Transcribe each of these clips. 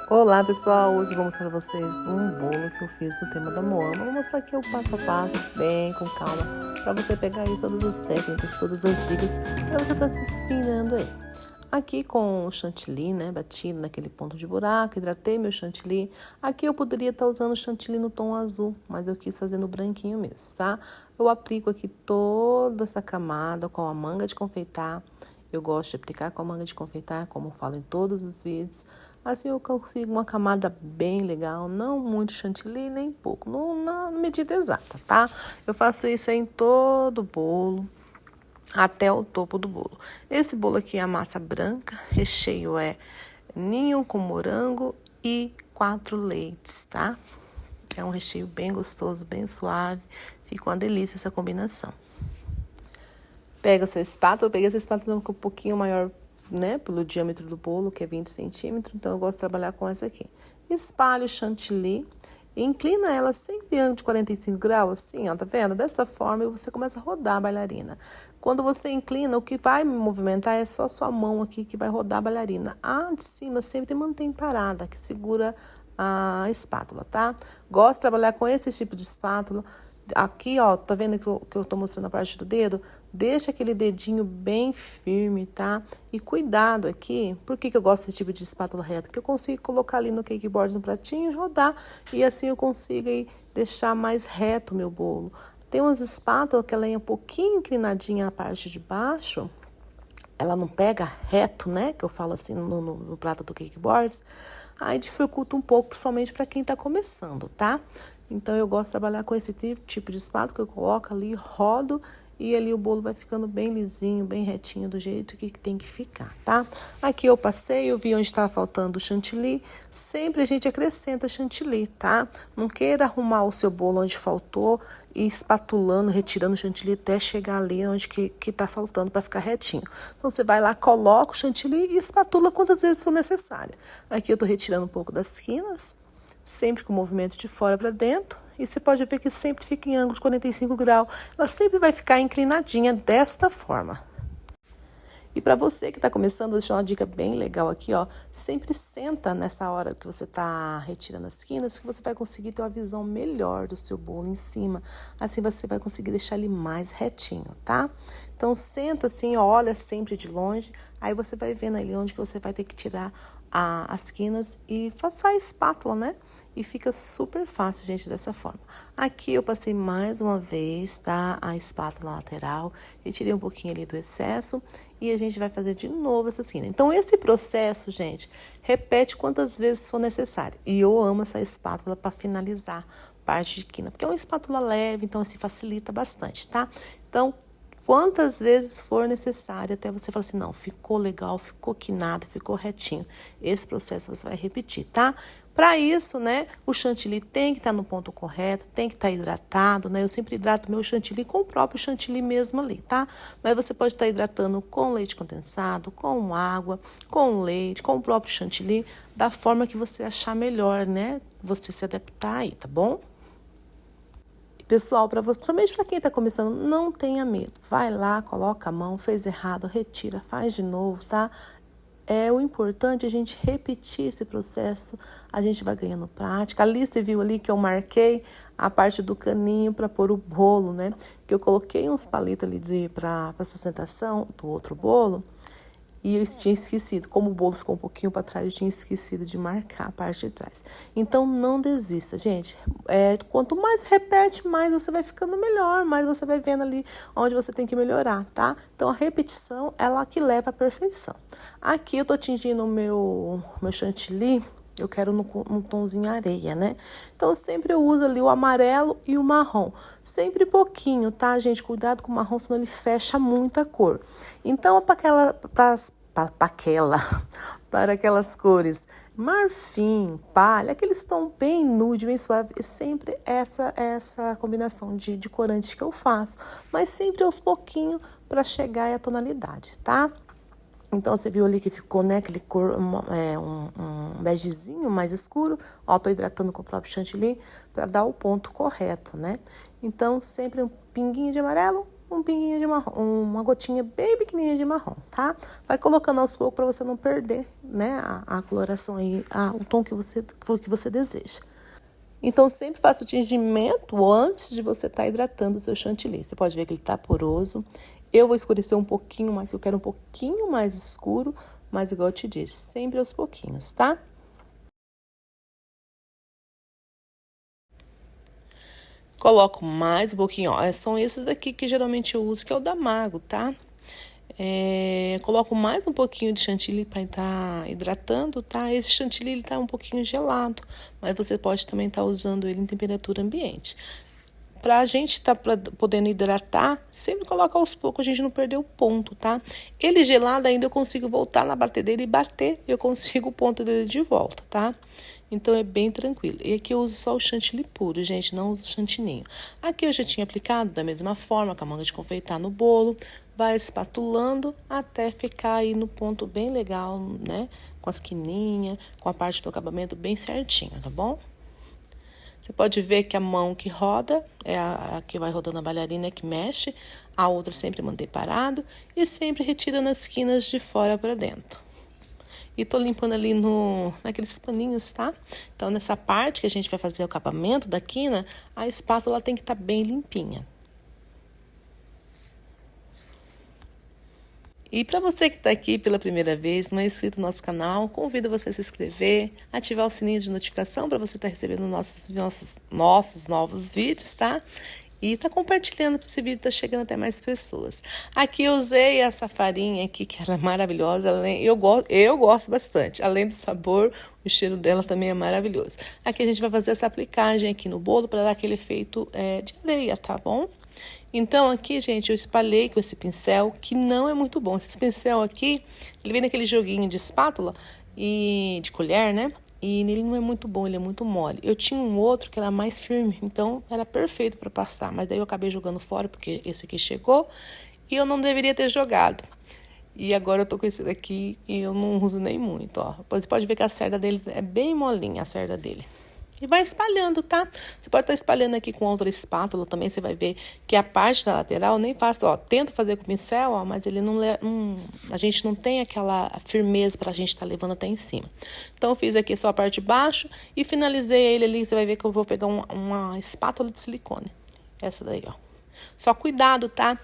Olá pessoal, hoje vou mostrar pra vocês um bolo que eu fiz no tema da Moana. Vou mostrar aqui o passo a passo, bem com calma, para você pegar aí todas as técnicas, todas as dicas, para você estar se inspirando aí. Aqui com o chantilly, né, batido naquele ponto de buraco, hidratei meu chantilly. Aqui eu poderia estar usando o chantilly no tom azul, mas eu quis fazer no branquinho mesmo, tá? Eu aplico aqui toda essa camada com a manga de confeitar. Eu gosto de aplicar com a manga de confeitar, como eu falo em todos os vídeos. Assim eu consigo uma camada bem legal, não muito chantilly, nem pouco, na medida exata, tá? Eu faço isso em todo o bolo, até o topo do bolo. Esse bolo aqui é a massa branca, recheio é ninho com morango e 4 leites, tá? É um recheio bem gostoso, bem suave, fica uma delícia essa combinação. Pega essa espátula, eu peguei essa espátula um pouquinho maior, né, pelo diâmetro do bolo, que é 20 centímetros, então eu gosto de trabalhar com essa aqui. Espalho o chantilly e inclina ela sempre em ângulo de 45 graus, assim, ó, tá vendo? Dessa forma, e você começa a rodar a bailarina. Quando você inclina, o que vai movimentar é só sua mão aqui que vai rodar a bailarina. A de cima sempre mantém parada, que segura a espátula, tá? Gosto de trabalhar com esse tipo de espátula. Aqui, ó, tá vendo que eu tô mostrando a parte do dedo? Deixa aquele dedinho bem firme, tá? E cuidado aqui, por que eu gosto desse tipo de espátula reta? Porque eu consigo colocar ali no cake board no pratinho e rodar, e assim eu consigo aí deixar mais reto o meu bolo. Tem umas espátulas que ela é um pouquinho inclinadinha na parte de baixo, ela não pega reto, né? Que eu falo assim no prato do cake boards. Aí dificulta um pouco, principalmente para quem tá começando, tá? Então eu gosto de trabalhar com esse tipo de espátula que eu coloco ali, rodo e ali o bolo vai ficando bem lisinho, bem retinho do jeito que tem que ficar, tá? Aqui eu passei, eu vi onde estava faltando o chantilly. Sempre a gente acrescenta chantilly, tá? Não queira arrumar o seu bolo onde faltou e espatulando, retirando o chantilly até chegar ali onde que tá faltando para ficar retinho. Então você vai lá, coloca o chantilly e espatula quantas vezes for necessário. Aqui eu tô retirando um pouco das quinas, sempre com o movimento de fora para dentro. E você pode ver que sempre fica em ângulo de 45 graus. Ela sempre vai ficar inclinadinha desta forma. E para você que está começando, vou deixar uma dica bem legal aqui, ó. Sempre senta nessa hora que você está retirando as quinas, que você vai conseguir ter uma visão melhor do seu bolo em cima. Assim você vai conseguir deixar ele mais retinho, tá? Então senta assim, olha sempre de longe, aí você vai vendo ali onde que você vai ter que tirar as quinas e passar a espátula, né? E fica super fácil, gente, dessa forma. Aqui eu passei mais uma vez, tá? A espátula lateral, retirei um pouquinho ali do excesso e a gente vai fazer de novo essa quina. Então, esse processo, gente, repete quantas vezes for necessário. E eu amo essa espátula para finalizar parte de quina, porque é uma espátula leve, então assim facilita bastante, tá? Então, quantas vezes for necessário, até você falar assim, não, ficou legal, ficou quinado, ficou retinho. Esse processo você vai repetir, tá? Para isso, né, o chantilly tem que estar no ponto correto, tem que estar hidratado, né? Eu sempre hidrato meu chantilly com o próprio chantilly mesmo ali, tá? Mas você pode estar hidratando com leite condensado, com água, com leite, com o próprio chantilly, da forma que você achar melhor, né? Você se adaptar aí, tá bom? Pessoal, principalmente para quem está começando, não tenha medo. Vai lá, coloca a mão, fez errado, retira, faz de novo, tá? O importante é a gente repetir esse processo, a gente vai ganhando prática. Ali você viu ali que eu marquei a parte do caninho para pôr o bolo, né? Que eu coloquei uns palitos ali para sustentação do outro bolo. E eu tinha esquecido, como o bolo ficou um pouquinho para trás, eu tinha esquecido de marcar a parte de trás. Então, não desista, gente. Quanto mais repete, mais você vai ficando melhor, mais você vai vendo ali onde você tem que melhorar, tá? Então, a repetição, ela que leva à perfeição. Aqui eu tô tingindo o meu chantilly, eu quero num tomzinho areia, né? Então, sempre eu uso ali o amarelo e o marrom. Sempre pouquinho, tá, gente? Cuidado com o marrom, senão ele fecha muito a cor. Então, para aquelas cores marfim, palha, aqueles tons bem nude, bem suave, é sempre essa combinação de corantes que eu faço. Mas sempre aos pouquinhos para chegar à tonalidade, tá? Então, você viu ali que ficou, né, aquele cor, um begezinho mais escuro. Ó, tô hidratando com o próprio chantilly para dar o ponto correto, né? Então, sempre um pinguinho de amarelo, um pinguinho de marrom, uma gotinha bem pequenininha de marrom, tá? Vai colocando aos poucos para você não perder né, a coloração aí, o tom que você deseja. Então, sempre faça o tingimento antes de você estar hidratando o seu chantilly. Você pode ver que ele está poroso. Eu vou escurecer um pouquinho mais, eu quero um pouquinho mais escuro, mas igual eu te disse, sempre aos pouquinhos, tá? Coloco mais um pouquinho, ó. São esses daqui que geralmente eu uso, que é o da Mago, tá? Coloco mais um pouquinho de chantilly para estar hidratando, tá? Esse chantilly ele tá um pouquinho gelado, mas você pode também estar usando ele em temperatura ambiente. Pra gente podendo hidratar, sempre coloca aos poucos, a gente não perder o ponto, tá? Ele gelado ainda eu consigo voltar na batedeira e bater, eu consigo o ponto dele de volta, tá? Então é bem tranquilo. E aqui eu uso só o chantilly puro, gente, não uso o chantininho. Aqui eu já tinha aplicado da mesma forma, com a manga de confeitar no bolo, vai espatulando até ficar aí no ponto bem legal, né? Com as quininhas, com a parte do acabamento bem certinha, tá bom? Você pode ver que a mão que roda é a que vai rodando a bailarina que mexe, a outra sempre mantém parado e sempre retirando as quinas de fora para dentro. E tô limpando ali naqueles paninhos, tá? Então, nessa parte que a gente vai fazer o acabamento da quina, a espátula tem que estar bem limpinha. E para você que está aqui pela primeira vez, não é inscrito no nosso canal, convido você a se inscrever, ativar o sininho de notificação para você estar recebendo nossos novos vídeos, tá? E tá compartilhando para esse vídeo tá chegando até mais pessoas. Aqui eu usei essa farinha aqui, que ela é maravilhosa, eu gosto bastante. Além do sabor, o cheiro dela também é maravilhoso. Aqui a gente vai fazer essa aplicagem aqui no bolo para dar aquele efeito de areia, tá bom? Então, aqui, gente, eu espalhei com esse pincel, que não é muito bom. Esse pincel aqui, ele vem naquele joguinho de espátula e de colher, né? E ele não é muito bom, ele é muito mole. Eu tinha um outro que era mais firme, então era perfeito para passar. Mas daí eu acabei jogando fora, porque esse aqui chegou e eu não deveria ter jogado. E agora eu tô com esse daqui e eu não uso nem muito, ó. Você pode ver que a cerda dele é bem molinha, a cerda dele. E vai espalhando, tá? Você pode estar espalhando aqui com outra espátula também, você vai ver que a parte da lateral nem faço, ó, tento fazer com o pincel, ó, mas ele a gente não tem aquela firmeza pra gente estar levando até em cima. Então, eu fiz aqui só a parte de baixo e finalizei ele ali, você vai ver que eu vou pegar uma espátula de silicone. Essa daí, ó. Só cuidado, tá?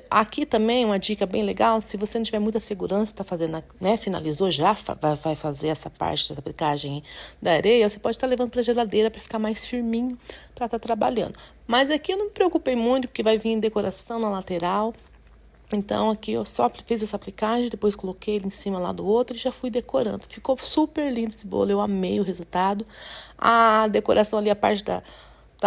Aqui também uma dica bem legal, se você não tiver muita segurança, está fazendo, né, finalizou já, vai fazer essa parte da aplicagem da areia, você pode estar levando para a geladeira para ficar mais firminho para estar trabalhando. Mas aqui eu não me preocupei muito, porque vai vir decoração na lateral. Então, aqui eu só fiz essa aplicagem, depois coloquei ele em cima lá do outro e já fui decorando. Ficou super lindo esse bolo, eu amei o resultado. A decoração ali, a parte da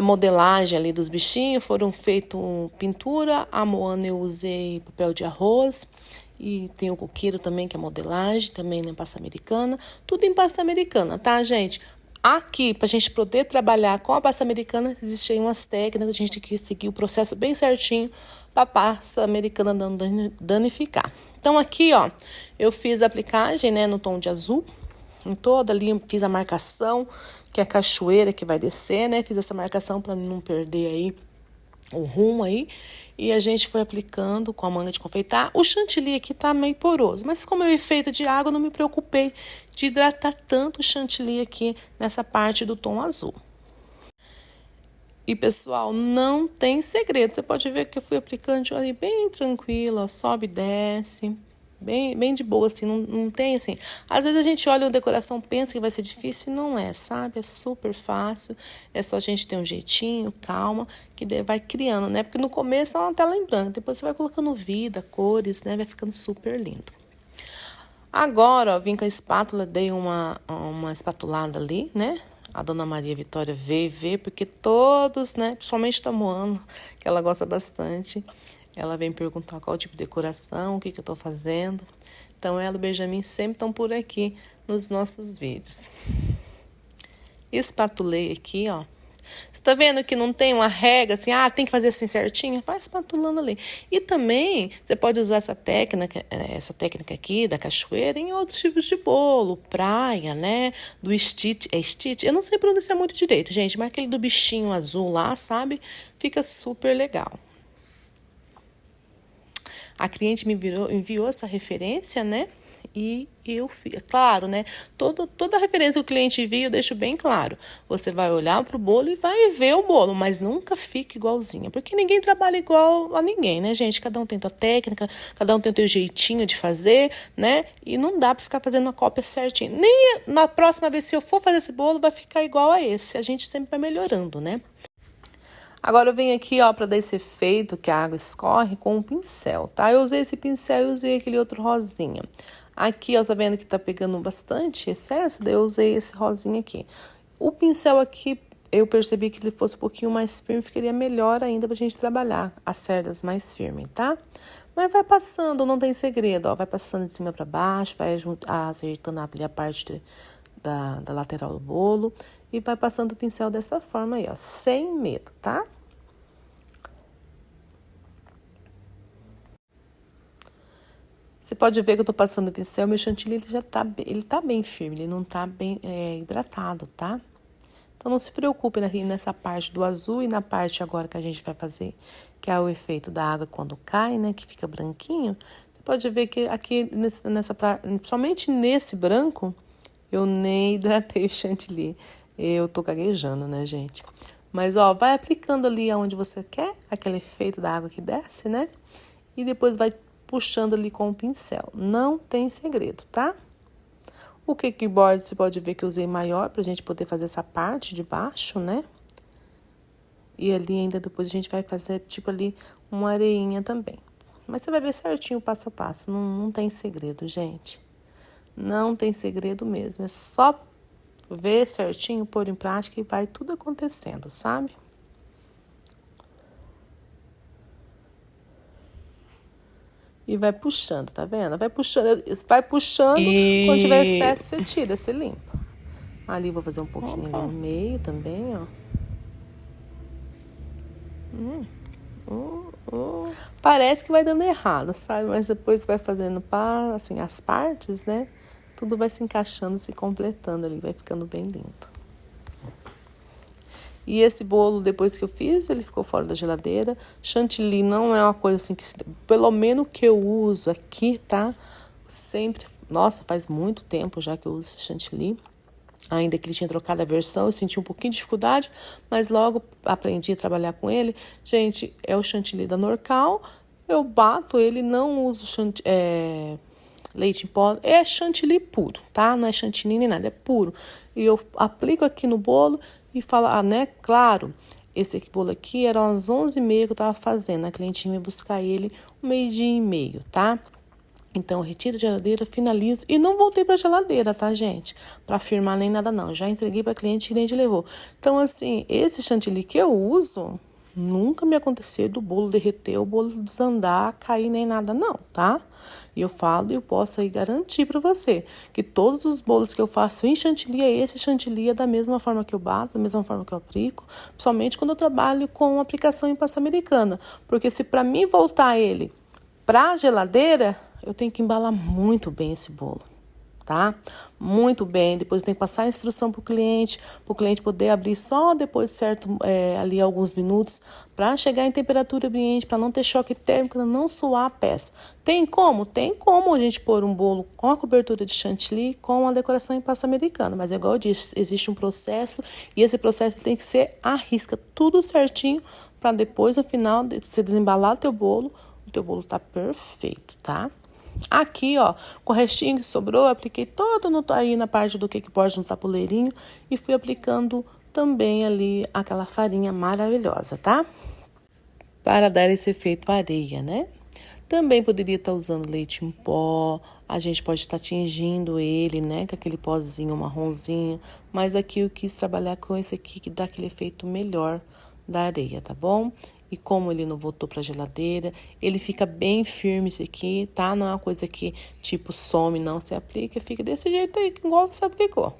modelagem ali dos bichinhos, foram feitos pintura. A Moana eu usei papel de arroz. E tem o coqueiro também, que é modelagem, também em pasta americana. Tudo em pasta americana, tá, gente? Aqui, pra gente poder trabalhar com a pasta americana, existem umas técnicas, a gente tem que seguir o processo bem certinho pra pasta americana não danificar. Então, aqui, ó, eu fiz a aplicagem, né, no tom de azul. Em toda ali, fiz a marcação, que é a cachoeira que vai descer, né? Fiz essa marcação para não perder aí o rumo aí. E a gente foi aplicando com a manga de confeitar. O chantilly aqui tá meio poroso, mas como é feito de água, eu não me preocupei de hidratar tanto o chantilly aqui nessa parte do tom azul. E, pessoal, não tem segredo. Você pode ver que eu fui aplicando ali bem tranquilo, ó, sobe e desce. Bem de boa, assim, não tem assim. Às vezes a gente olha a decoração, pensa que vai ser difícil e não é, sabe? É super fácil, é só a gente ter um jeitinho, calma, que vai criando, né? Porque no começo é uma tela em branco, depois você vai colocando vida, cores, né? Vai ficando super lindo. Agora, ó, vim com a espátula, dei uma espatulada ali, né? A Dona Maria Vitória veio ver, porque todos, né? Principalmente a Moana, que ela gosta bastante. Ela vem perguntar qual tipo de decoração, o que eu tô fazendo. Então, ela e o Benjamin sempre estão por aqui nos nossos vídeos. Espatulei aqui, ó. Você tá vendo que não tem uma regra assim, tem que fazer assim certinho? Vai espatulando ali. E também, você pode usar essa técnica aqui da cachoeira em outros tipos de bolo, praia, né? Do stitch, stitch? Eu não sei pronunciar muito direito, gente, mas aquele do bichinho azul lá, sabe? Fica super legal. A cliente me enviou essa referência, né? e eu fiz. Claro, né? Toda referência que o cliente envia, eu deixo bem claro. Você vai olhar para o bolo e vai ver o bolo, mas nunca fique igualzinha. Porque ninguém trabalha igual a ninguém, né, gente? Cada um tem sua técnica, cada um tem o seu jeitinho de fazer, né? E não dá para ficar fazendo uma cópia certinha. Nem na próxima vez, se eu for fazer esse bolo, vai ficar igual a esse. A gente sempre vai melhorando, né? Agora eu venho aqui, ó, para dar esse efeito que a água escorre com um pincel, tá? Eu usei esse pincel e usei aquele outro rosinha. Aqui, ó, tá vendo que tá pegando bastante excesso? Daí eu usei esse rosinha aqui. O pincel aqui, eu percebi que ele fosse um pouquinho mais firme, ficaria melhor ainda pra gente trabalhar as cerdas mais firmes, tá? Mas vai passando, não tem segredo, ó. Vai passando de cima para baixo, vai ajeitando ali a parte da lateral do bolo. E vai passando o pincel dessa forma aí, ó, sem medo, tá? Você pode ver que eu tô passando o pincel, meu chantilly ele tá bem firme, ele não tá bem hidratado, tá? Então não se preocupe nessa parte do azul e na parte agora que a gente vai fazer, que é o efeito da água quando cai, né, que fica branquinho. Você pode ver que aqui, somente nesse branco, eu nem hidratei o chantilly. Eu tô gaguejando, né, gente? Mas, ó, vai aplicando ali aonde você quer, aquele efeito da água que desce, né? E depois vai puxando ali com o pincel. Não tem segredo, tá? O cakeboard, você pode ver que eu usei maior pra gente poder fazer essa parte de baixo, né? E ali ainda depois a gente vai fazer, tipo ali, uma areinha também. Mas você vai ver certinho o passo a passo. Não tem segredo, gente. Não tem segredo mesmo. É só ver certinho, pôr em prática e vai tudo acontecendo, sabe? E vai puxando, tá vendo? Vai puxando, quando tiver excesso, você tira, você limpa. Ali vou fazer um pouquinho ali no meio também, ó. Parece que vai dando errado, sabe? Mas depois vai fazendo assim, as partes, né? Tudo vai se encaixando, se completando ali, vai ficando bem lindo. E esse bolo, depois que eu fiz, ele ficou fora da geladeira. Chantilly não é uma coisa assim que, pelo menos que eu uso aqui, tá? Sempre, nossa, faz muito tempo já que eu uso esse chantilly. Ainda que ele tinha trocado a versão, eu senti um pouquinho de dificuldade, mas logo aprendi a trabalhar com ele. Gente, é o chantilly da Norcal. Eu bato ele, não uso leite em pó, é chantilly puro, tá? Não é chantilly nem nada, é puro. E eu aplico aqui no bolo e falo, né? Claro, esse bolo aqui era às 11h30 que eu tava fazendo. A clientinha ia buscar ele 12h30, tá? Então, eu retiro a geladeira, finalizo e não voltei pra geladeira, tá, gente? Pra firmar nem nada, não. Já entreguei pra cliente e a cliente levou. Então, assim, esse chantilly que eu uso, nunca me aconteceu do bolo derreter, o bolo desandar, cair nem nada, não, tá? E eu falo e eu posso aí garantir pra você que todos os bolos que eu faço em chantilly, esse chantilly é da mesma forma que eu bato, da mesma forma que eu aplico, principalmente quando eu trabalho com aplicação em pasta americana. Porque se pra mim voltar ele pra geladeira, eu tenho que embalar muito bem esse bolo, tá? Muito bem. Depois eu tenho que passar a instrução pro cliente poder abrir só depois de certo, ali alguns minutos, para chegar em temperatura ambiente, para não ter choque térmico, não suar a peça. Tem como? Tem como a gente pôr um bolo com a cobertura de chantilly com a decoração em pasta americana, mas igual eu disse, existe um processo e esse processo tem que ser à risca, tudo certinho, para depois, no final, você desembalar o teu bolo tá perfeito, tá? Aqui, ó, com o restinho que sobrou, eu apliquei todo aí na parte do cakeboard, no tabuleirinho, e fui aplicando também ali aquela farinha maravilhosa, tá? Para dar esse efeito areia, né? Também poderia estar usando leite em pó, a gente pode estar tingindo ele, né, com aquele pozinho marronzinho, mas aqui eu quis trabalhar com esse aqui que dá aquele efeito melhor da areia, tá bom? E como ele não voltou pra geladeira, ele fica bem firme esse aqui, tá? Não é uma coisa que, tipo, some, não. Você aplica e fica desse jeito aí, igual você aplicou.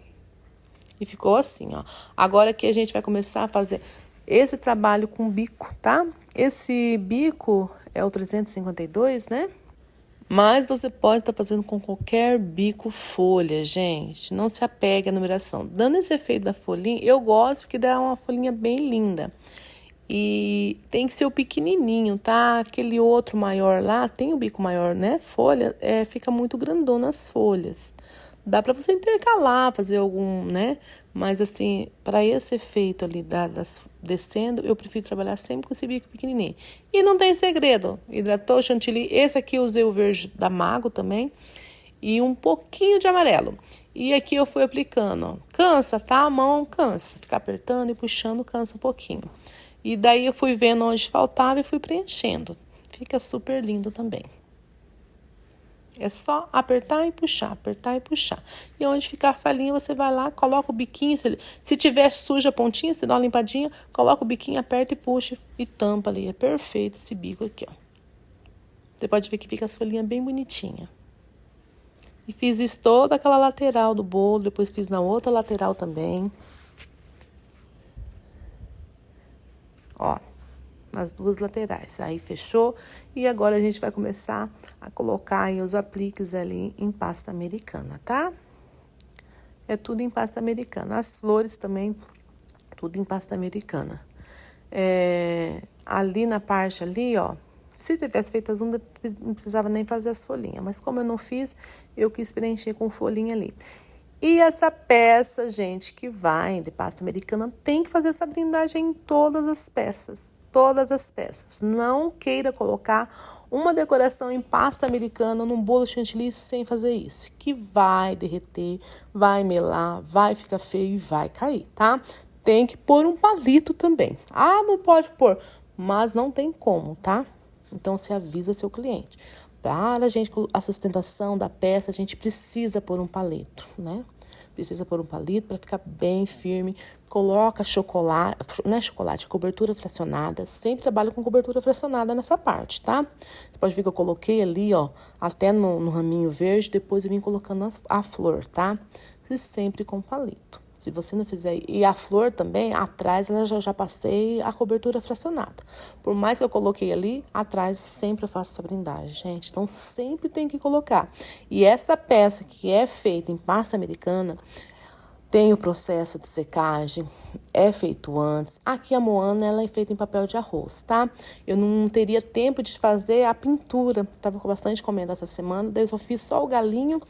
E ficou assim, ó. Agora aqui a gente vai começar a fazer esse trabalho com bico, tá? Esse bico é o 352, né? Mas você pode estar fazendo com qualquer bico folha, gente. Não se apegue à numeração. Dando esse efeito da folhinha, eu gosto porque dá uma folhinha bem linda. E tem que ser o pequenininho, tá? Aquele outro maior lá, tem o bico maior, né? Folha, fica muito grandona as folhas. Dá para você intercalar, fazer algum, né? Mas assim, para esse efeito ali descendo, eu prefiro trabalhar sempre com esse bico pequenininho. E não tem segredo. Hidratou chantilly. Esse aqui eu usei o verde da Mago também. E um pouquinho de amarelo. E aqui eu fui aplicando, ó. Cansa, tá? A mão cansa. Ficar apertando e puxando cansa um pouquinho. E daí eu fui vendo onde faltava e fui preenchendo. Fica super lindo também. É só apertar e puxar, apertar e puxar. E onde ficar a falhinha, você vai lá, coloca o biquinho. Se tiver suja a pontinha, você dá uma limpadinha, coloca o biquinho, aperta e puxa e tampa ali. É perfeito esse bico aqui, ó. Você pode ver que fica as folhinhas bem bonitinhas. E fiz isso toda aquela lateral do bolo, depois fiz na outra lateral também. Ó, nas duas laterais. Aí fechou. E agora a gente vai começar a colocar aí os apliques ali em pasta americana, tá? É tudo em pasta americana. As flores também, tudo em pasta americana. Ali na parte ali, ó. Se tivesse feito as undas, não precisava nem fazer as folhinhas. Mas como eu não fiz, eu quis preencher com folhinha ali. E essa peça, gente, que vai de pasta americana, tem que fazer essa blindagem em todas as peças. Todas as peças. Não queira colocar uma decoração em pasta americana num bolo chantilly sem fazer isso. Que vai derreter, vai melar, vai ficar feio e vai cair, tá? Tem que pôr um palito também. Ah, não pode pôr. Mas não tem como, tá? Então, você avisa seu cliente. Para a sustentação da peça, a gente precisa pôr um palito, né? Precisa pôr um palito para ficar bem firme. Coloca chocolate, não é chocolate, é cobertura fracionada. Sempre trabalho com cobertura fracionada nessa parte, tá? Você pode ver que eu coloquei ali, ó, até no raminho verde. Depois eu vim colocando a flor, tá? E sempre com palito. Se você não fizer... E a flor também, atrás, ela já passei a cobertura fracionada. Por mais que eu coloquei ali, atrás sempre eu faço essa blindagem, gente. Então, sempre tem que colocar. E essa peça que é feita em pasta americana, tem o processo de secagem, é feito antes. Aqui a Moana, ela é feita em papel de arroz, tá? Eu não teria tempo de fazer a pintura. Tava com bastante encomenda essa semana, daí eu só fiz só o galinho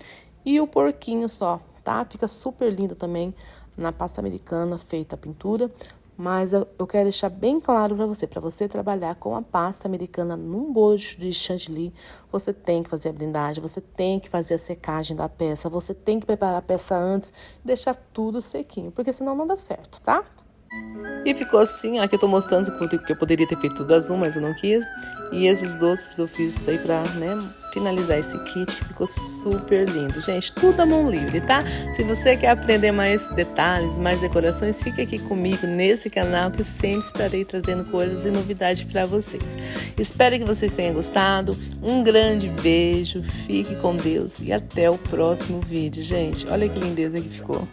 e o porquinho só. Tá? Fica super lindo também na pasta americana feita a pintura, mas eu quero deixar bem claro para você trabalhar com a pasta americana num bolo de chantilly, você tem que fazer a blindagem, você tem que fazer a secagem da peça, você tem que preparar a peça antes, deixar tudo sequinho, porque senão não dá certo, tá? E ficou assim, aqui eu tô mostrando que eu poderia ter feito tudo azul, mas eu não quis. E esses doces eu fiz isso aí pra, né, finalizar esse kit, que ficou super lindo. Gente, tudo à mão livre, tá? Se você quer aprender mais detalhes, mais decorações, fique aqui comigo nesse canal, que sempre estarei trazendo coisas e novidades pra vocês. Espero que vocês tenham gostado. Um grande beijo, fique com Deus e até o próximo vídeo, gente. Olha que lindeza que ficou.